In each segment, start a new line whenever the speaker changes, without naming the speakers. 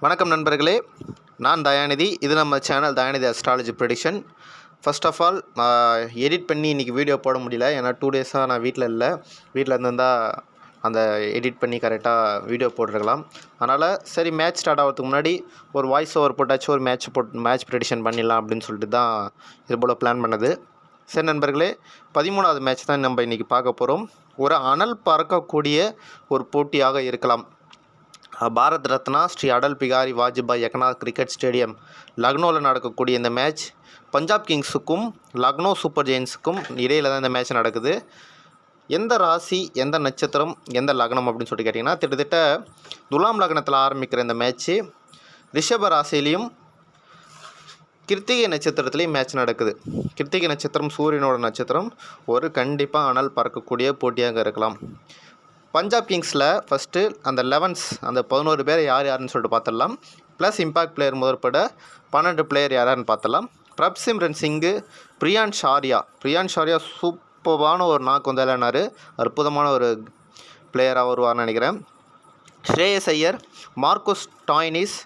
வணக்கம் நண்பர்களே, நான் தயாநிதி. இது நம்ம channel Dayanidhi astrology prediction. First of all, edit பண்ணி இன்றைக்கி வீடியோ போட முடியல. ஏன்னா 2 டேஸாக நான் வீட்டில் இல்லை. வீட்டில் இருந்திருந்தால் அந்த எடிட் பண்ணி கரெக்டாக வீடியோ போட்டிருக்கலாம். அதனால் சரி, மேட்ச் ஸ்டார்ட் ஆகிறதுக்கு முன்னாடி ஒரு வாய்ஸ் ஓவர் போட்டாச்சும் ஒரு மேட்ச் ப்ரெடிக்ஷன் பண்ணிடலாம் அப்படின்னு சொல்லிட்டு தான் இது போல் பிளான் பண்ணது. சரி நண்பர்களே, 13வது மேட்ச் தான் நம்ம இன்றைக்கி பார்க்க போகிறோம். ஒரு அனல் பறக்கக்கூடிய ஒரு போட்டியாக இருக்கலாம். பாரத் ரத்னா ஸ்ரீ அடல் பிகாரி வாஜ்பாய் எக்கனாத் கிரிக்கெட் ஸ்டேடியம் லக்னோவில் நடக்கக்கூடிய இந்த மேட்ச் பஞ்சாப் கிங்ஸுக்கும் லக்னோ சூப்பர் ஜெயின்ஸுக்கும் இடையில் தான் இந்த மேட்ச் நடக்குது. எந்த ராசி, எந்த நட்சத்திரம், எந்த லக்னம் அப்படின்னு சொல்லிட்டு கேட்டிங்கன்னா, கிட்டத்தட்ட துலாம் லக்னத்தில் ஆரம்பிக்கிற இந்த மேட்ச்சு ரிஷப ராசிலையும் கிருத்திகை நட்சத்திரத்துலேயும் மேட்ச் நடக்குது. கிருத்திகை நட்சத்திரம் சூரியனோட நட்சத்திரம். ஒரு கண்டிப்பாக அனல் பறக்கக்கூடிய போட்டியாக இருக்கலாம். பஞ்சாப் கிங்ஸில் ஃபஸ்ட்டு அந்த 11 பேர் யாருன்னு சொல்லிட்டு பார்த்துடலாம். ப்ளஸ் இம்பாக்ட் பிளேயர் முதற்பட 12 பிளேயர் யாருன்னு பார்த்துடலாம். பிரப்சிம்ரன் சிங்கு, பிரியான் ஷாரியா சூப்பரான ஒரு நாக்கு வந்து விளையாடினார். அற்புதமான ஒரு பிளேயராக வருவார்னு நினைக்கிறேன். Shreyas Iyer, Marcus Stoinis,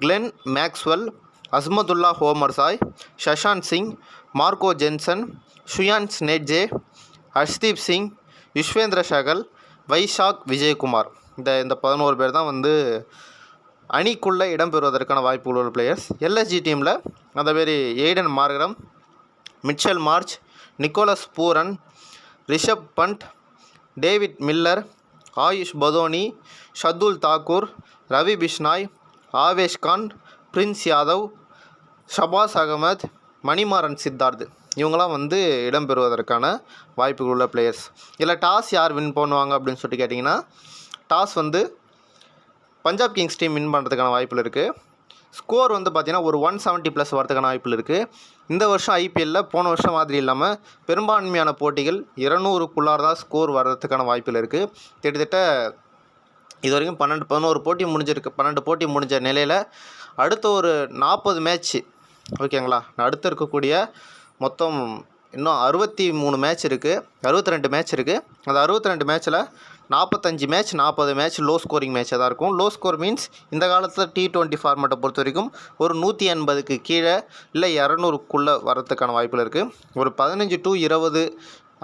Glenn Maxwell, Azmatullah Omarzai, Shashank Singh, Marco Jansen, Suryansh Shedge, Harshdeep Singh, Yuzvendra Chahal, Vyshak Vijaykumar. இந்த 11 பேர் தான் வந்து அணிக்குள்ளே இடம்பெறுவதற்கான வாய்ப்புகள் உள்ள பிளேயர்ஸ். எல்எஸ்ஜி டீமில் அந்த பேர் Aiden Markram, Mitchell Marsh, Nicholas Pooran, Rishabh Pant, David Miller, Ayush Badoni, Shardul Thakur, Ravi Bishnoi, Avesh Khan, Prince Yadav, Shahbaz Ahmed, Manimaran Siddharth இவங்களாம் வந்து இடம்பெறுவதற்கான வாய்ப்புகள் உள்ள பிளேயர்ஸ். இதில் டாஸ் யார் வின் பண்ணுவாங்க அப்படின்னு சொல்லிட்டு கேட்டிங்கன்னா, டாஸ் வந்து பஞ்சாப் கிங்ஸ் டீம் வின் பண்ணுறதுக்கான வாய்ப்பில் இருக்குது. ஸ்கோர் வந்து பார்த்திங்கன்னா ஒரு 170+ வரதுக்கான வாய்ப்பில் இருக்குது. இந்த வருஷம் ஐபிஎல்லில் போன வருஷம் மாதிரி இல்லாமல் பெரும்பான்மையான போட்டிகள் 200க்குள்ளார தான் ஸ்கோர் வர்றதுக்கான வாய்ப்பில் இருக்குது. கிட்டத்தட்ட இது வரைக்கும் 11 போட்டி முடிஞ்சிருக்கு. 12 போட்டி முடிஞ்ச நிலையில் அடுத்த ஒரு 40 மேட்ச்சு ஓகேங்களா. அடுத்து இருக்கக்கூடிய மொத்தம் இன்னும் 63 மேட்ச் இருக்குது, 62 மேட்ச் இருக்குது. அந்த 62 மேட்ச்சில் 45 மேட்ச் 40 மேட்ச் லோ ஸ்கோரிங் மேட்சாக தான் இருக்கும். லோ ஸ்கோர் மீன்ஸ் இந்த காலத்தில் T20 ஃபார்மேட்டை பொறுத்த வரைக்கும் ஒரு 180க்கு கீழே இல்லை 200க்குள்ளே வரதுக்கான வாய்ப்பில் இருக்குது. ஒரு 15 to 20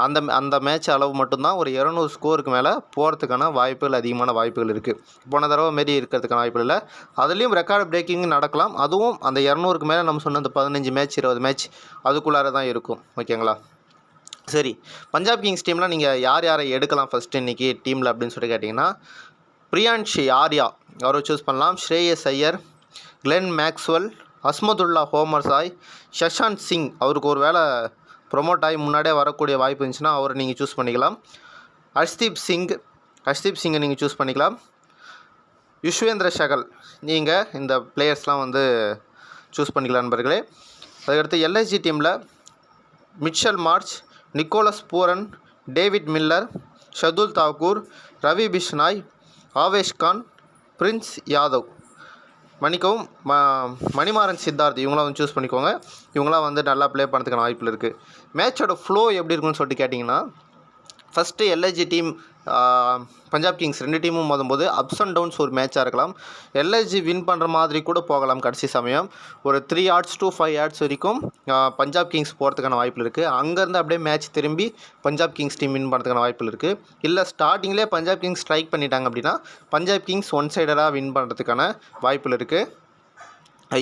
அந்த மேட்ச் அளவு மட்டும்தான் ஒரு 200 ஸ்கோருக்கு மேலே போகிறதுக்கான வாய்ப்புகள், அதிகமான வாய்ப்புகள் இருக்குது. போன தடவை மாரி இருக்கிறதுக்கான வாய்ப்புகள் இல்லை. அதுலேயும் ரெக்கார்டு பிரேக்கிங் நடக்கலாம். அதுவும் அந்த 200க்கு மேலே நம்ம சொன்ன அந்த 15 மேட்ச் 20 மேட்ச் அதுக்குள்ளார தான் இருக்கும். ஓகேங்களா. சரி, பஞ்சாப் கிங்ஸ் டீமில் நீங்கள் யாரை எடுக்கலாம் ஃபஸ்ட்டு இன்றைக்கி டீமில் அப்படின்னு சொல்லி கேட்டிங்கன்னா, பிரியான் ஷாரியா அவரை சூஸ் பண்ணலாம். ஸ்ரேயஸ் ஐயர், கிளென் மேக்ஸ்வெல், அஸ்மதுல்லா ஹோமர்சாய், சஷாந்த் சிங் அவருக்கு ஒரு வேளை ப்ரொமோட் ஆகி முன்னாடியே வரக்கூடிய வாய்ப்பு இருந்துச்சுன்னா அவரை நீங்கள் சூஸ் பண்ணிக்கலாம். ஹர்ஷ்தீப் சிங்கை நீங்கள் சூஸ் பண்ணிக்கலாம். யுஷ்வேந்திர சகல் நீங்கள் இந்த பிளேயர்ஸ்லாம் வந்து சூஸ் பண்ணிக்கலாம் நண்பர்களே. அதுக்கடுத்து எல்எஸ்ஜி டீமில் Mitchell Marsh, Nicholas Pooran, David Miller, Shardul Thakur, Ravi Bishnoi, Avesh Khan, Prince Yadav, Manimaran Siddharth இவங்களாம் வந்து சூஸ் பண்ணிக்கோங்க. இவங்களாம் வந்து நல்லா ப்ளே பண்ணுறதுக்கான வாய்ப்பில் இருக்குது. மேட்சோட ஃப்ளோ எப்படி இருக்குன்னு சொல்லிட்டு கேட்டிங்கன்னா, first LIG team Punjab Kings 2 டீமும் மோதும்போது அப்ஸ் அண்ட் டவுன்ஸ் ஒரு மேட்சாக இருக்கலாம். எல்ஐஜி வின் பண்ணுற மாதிரி கூட போகலாம். கடைசி சமயம் ஒரு 3 yards to 5 yards வரைக்கும் பஞ்சாப் கிங்ஸ் போகிறதுக்கான வாய்ப்பில் இருக்குது. அங்கேருந்து அப்படியே மேட்ச் திரும்பி பஞ்சாப் கிங்ஸ் டீம் வின் பண்ணுறதுக்கான வாய்ப்பில் இருக்குது. இல்லை ஸ்டார்டிங்லேயே பஞ்சாப் கிங்ஸ் ஸ்ட்ரைக் பண்ணிட்டாங்க அப்படின்னா பஞ்சாப் கிங்ஸ் ஒன் சைடராக வின் பண்ணுறதுக்கான வாய்ப்பில் இருக்குது.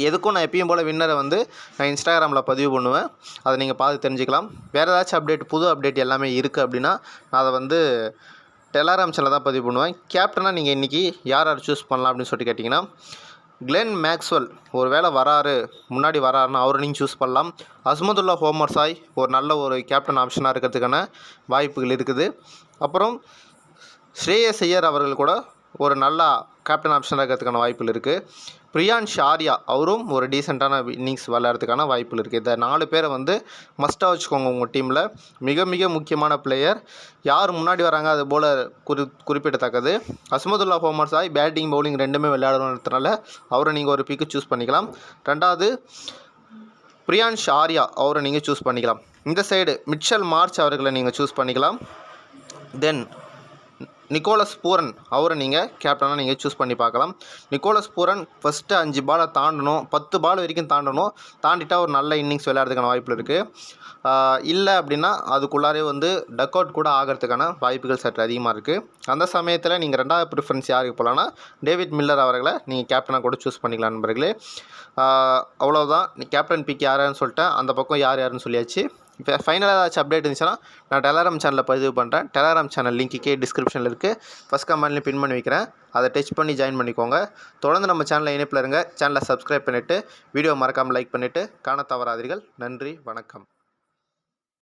எதுக்கும் நான் எப்பயும் போல் வின்னரை வந்து நான் இன்ஸ்டாகிராமில் பதிவு பண்ணுவேன். அதை நீங்கள் பார்த்து தெரிஞ்சுக்கலாம். வேறு ஏதாச்சும் அப்டேட், புது அப்டேட் எல்லாமே இருக்குது அப்படின்னா நான் அதை வந்து டெலகிராம் சேனலில் தான் பதிவு பண்ணுவேன். கேப்டனாக நீங்கள் இன்றைக்கி யார் சூஸ் பண்ணலாம் அப்படின்னு சொல்லிட்டு கேட்டிங்கன்னா, கிளென் மேக்ஸ்வெல் ஒரு வேளை முன்னாடி வராருன்னா அவரை நீங்கள் சூஸ் பண்ணலாம். அஸ்மதுல்லா ஹோமர்சாய் ஒரு நல்ல ஒரு கேப்டன் ஆப்ஷனாக இருக்கிறதுக்கான வாய்ப்புகள் இருக்குது. அப்புறம் ஸ்ரேயஸ் ஐயர் அவர்கள் கூட ஒரு நல்ல கேப்டன் ஆப்ஷனாக இருக்கிறதுக்கான வாய்ப்புகள் இருக்குது. பிரியான் ஷாரியா அவரும் ஒரு டீசெண்டான இன்னிங்ஸ் விளையாடுறதுக்கான வாய்ப்புகள் இருக்குது. இந்த 4 பேரை வந்து மஸ்ட்டாக வச்சுக்கோங்க உங்கள் டீமில். மிக மிக முக்கியமான பிளேயர். யார் முன்னாடி வராங்க அது போல் குறிப்பிடத்தக்கது. அஸ்மதுல்லா ஹோமர்சாய் பேட்டிங் பவுலிங் 2மே விளையாடுறதுனால அவரை நீங்கள் ஒரு பிக்கு சூஸ் பண்ணிக்கலாம். 2வது பிரியான் ஷாரியா அவரை நீங்கள் சூஸ் பண்ணிக்கலாம். இந்த சைடு மிச்சல் மார்ச் அவர்களை நீங்கள் சூஸ் பண்ணிக்கலாம். தென் நிக்கோலஸ் பூரன் அவரை நீங்கள் கேப்டனாக நீங்கள் சூஸ் பண்ணி பார்க்கலாம். நிக்கோலஸ் பூரன் ஃபஸ்ட்டு 5 பாலை தாண்டணும், 10 பால் வரைக்கும் தாண்டணும். தாண்டிட்டால் ஒரு நல்ல இன்னிங்ஸ் விளையாடுறதுக்கான வாய்ப்பு இருக்குது. இல்லை அப்படின்னா அதுக்குள்ளாரே வந்து டக் அவுட் கூட ஆகிறதுக்கான வாய்ப்புகள் சற்று அதிகமாக இருக்குது. அந்த சமயத்தில் நீங்கள் 2வது ப்ரிஃபரன்ஸ் யாருக்கு போகலான்னா டேவிட் மில்லர் அவர்களை நீங்கள் கேப்டனாக கூட சூஸ் பண்ணிக்கலாம் நண்பர்களே. அவ்வளோதான். நீ கேப்டன் பிக் யாருன்னு சொல்லிட்டேன். அந்த பக்கம் யாருன்னு சொல்லியாச்சு. இப்போ ஃபைனலாக ஏதாச்சும் அப்டேட் இருந்துச்சுன்னா நான் டெலகிராம் சேனலில் பதிவு பண்ணுறேன். டெலகிராம் சேனல் லிங்க்கு டிஸ்கிரிப்ஷனில் இருக்குது. ஃபஸ்ட் கமெண்ட்லேயும் பின் பண்ணி வைக்கிறேன். அதை டச் பண்ணி ஜாயின் பண்ணிக்கோங்க. தொடர்ந்து நம்ம சேனலில் இணைப்பில் இருங்க. சேனலை சப்ஸ்கிரைப் பண்ணிவிட்டு வீடியோ மறக்காமல் லைக் பண்ணிவிட்டு காண தவறாதீர்கள். நன்றி, வணக்கம்.